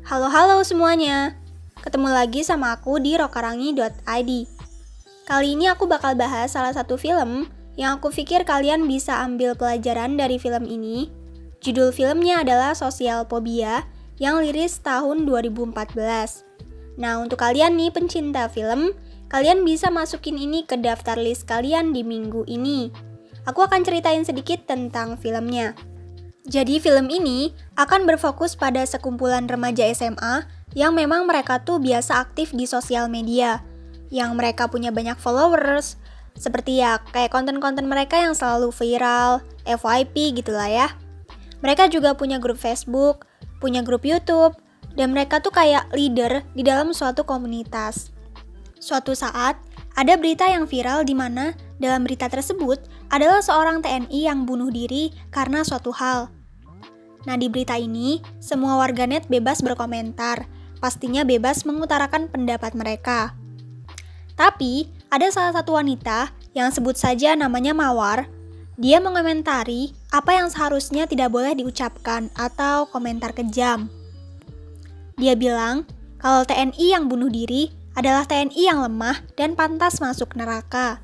Halo semuanya, ketemu lagi sama aku di rokarangi.id. Kali ini aku bakal bahas salah satu film yang aku pikir kalian bisa ambil pelajaran dari film ini. Judul filmnya adalah Social Phobia yang liris tahun 2014. Nah, untuk kalian nih pencinta film, kalian bisa masukin ini ke daftar list kalian di minggu ini. Aku akan ceritain sedikit tentang filmnya. Jadi film ini akan berfokus pada sekumpulan remaja SMA yang memang mereka tuh biasa aktif di sosial media, yang mereka punya banyak followers, seperti ya kayak konten-konten mereka yang selalu viral, FYP gitulah ya. Mereka juga punya grup Facebook, punya grup YouTube, dan mereka tuh kayak leader di dalam suatu komunitas. Suatu saat, ada berita yang viral di mana dalam berita tersebut adalah seorang TNI yang bunuh diri karena suatu hal. Nah, di berita ini, semua warganet bebas berkomentar, pastinya bebas mengutarakan pendapat mereka. Tapi, ada salah satu wanita yang sebut saja namanya Mawar. Dia mengomentari apa yang seharusnya tidak boleh diucapkan atau komentar kejam. Dia bilang kalau TNI yang bunuh diri adalah TNI yang lemah dan pantas masuk neraka.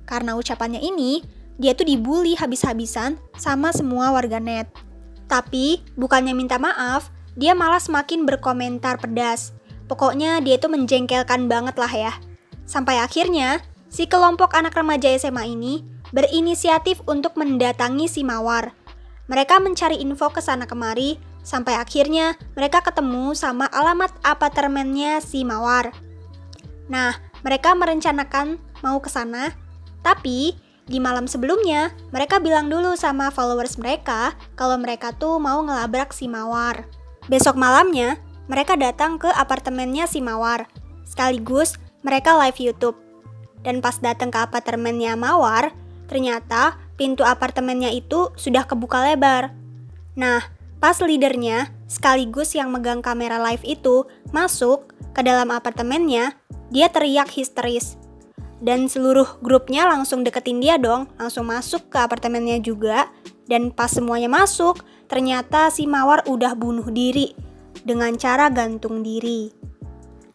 Karena ucapannya ini, dia tuh dibully habis-habisan sama semua warganet. Tapi, bukannya minta maaf, dia malah semakin berkomentar pedas. Pokoknya dia itu menjengkelkan banget lah ya. Sampai akhirnya, si kelompok anak remaja SMA ini berinisiatif untuk mendatangi si Mawar. Mereka mencari info ke sana kemari, sampai akhirnya mereka ketemu sama alamat apartemennya si Mawar. Nah, mereka merencanakan mau ke sana, tapi di malam sebelumnya, mereka bilang dulu sama followers mereka kalau mereka tuh mau ngelabrak si Mawar. Besok malamnya, mereka datang ke apartemennya si Mawar. Sekaligus, mereka live YouTube. Dan pas datang ke apartemennya Mawar, ternyata pintu apartemennya itu sudah kebuka lebar. Nah, pas leadernya, sekaligus yang megang kamera live itu, masuk ke dalam apartemennya, dia teriak histeris. Dan seluruh grupnya langsung deketin dia dong, langsung masuk ke apartemennya juga. Dan pas semuanya masuk, ternyata si Mawar udah bunuh diri dengan cara gantung diri.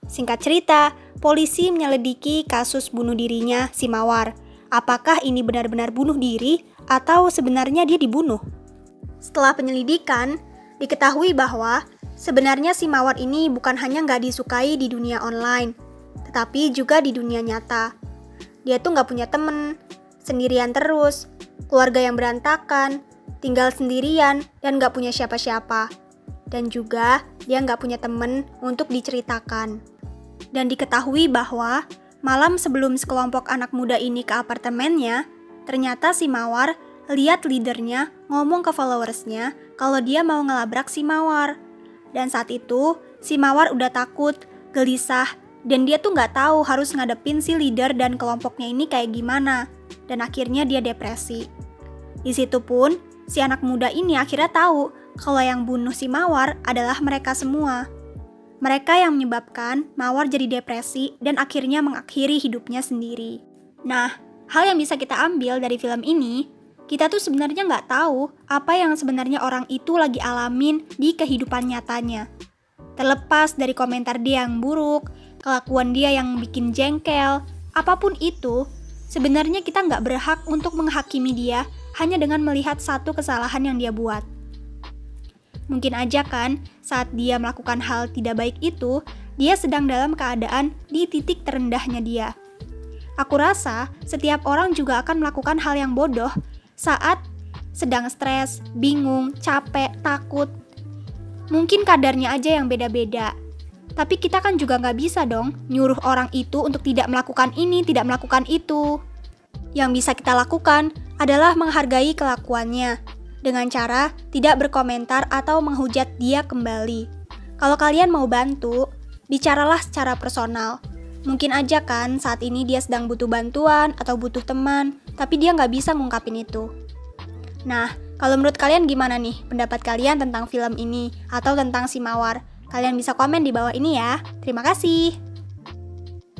Singkat cerita, polisi menyelidiki kasus bunuh dirinya si Mawar. Apakah ini benar-benar bunuh diri atau sebenarnya dia dibunuh? Setelah penyelidikan, diketahui bahwa sebenarnya si Mawar ini bukan hanya nggak disukai di dunia online, tetapi juga di dunia nyata. Dia tuh nggak punya temen, sendirian terus, keluarga yang berantakan, tinggal sendirian, dan nggak punya siapa-siapa. Dan juga dia nggak punya temen untuk diceritakan. Dan diketahui bahwa malam sebelum sekelompok anak muda ini ke apartemennya, ternyata si Mawar lihat leadernya ngomong ke followersnya kalau dia mau ngelabrak si Mawar. Dan saat itu, si Mawar udah takut, gelisah, dan dia tuh nggak tahu harus ngadepin si leader dan kelompoknya ini kayak gimana. Dan akhirnya dia depresi. Di situ pun, si anak muda ini akhirnya tahu kalau yang bunuh si Mawar adalah mereka semua. Mereka yang menyebabkan Mawar jadi depresi dan akhirnya mengakhiri hidupnya sendiri. Nah, hal yang bisa kita ambil dari film ini, kita tuh sebenarnya nggak tahu apa yang sebenarnya orang itu lagi alamin di kehidupan nyatanya. Terlepas dari komentar dia yang buruk, kelakuan dia yang bikin jengkel, apapun itu, sebenarnya kita nggak berhak untuk menghakimi dia hanya dengan melihat satu kesalahan yang dia buat. Mungkin aja kan, saat dia melakukan hal tidak baik itu, dia sedang dalam keadaan di titik terendahnya dia. Aku rasa setiap orang juga akan melakukan hal yang bodoh saat sedang stres, bingung, capek, takut. Mungkin kadarnya aja yang beda-beda. Tapi kita kan juga nggak bisa dong nyuruh orang itu untuk tidak melakukan ini, tidak melakukan itu. Yang bisa kita lakukan adalah menghargai kelakuannya dengan cara tidak berkomentar atau menghujat dia kembali. Kalau kalian mau bantu, bicaralah secara personal. Mungkin aja kan saat ini dia sedang butuh bantuan atau butuh teman, tapi dia nggak bisa ngungkapin itu. Nah, kalau menurut kalian gimana nih pendapat kalian tentang film ini atau tentang si Mawar? Kalian bisa komen di bawah ini ya. Terima kasih.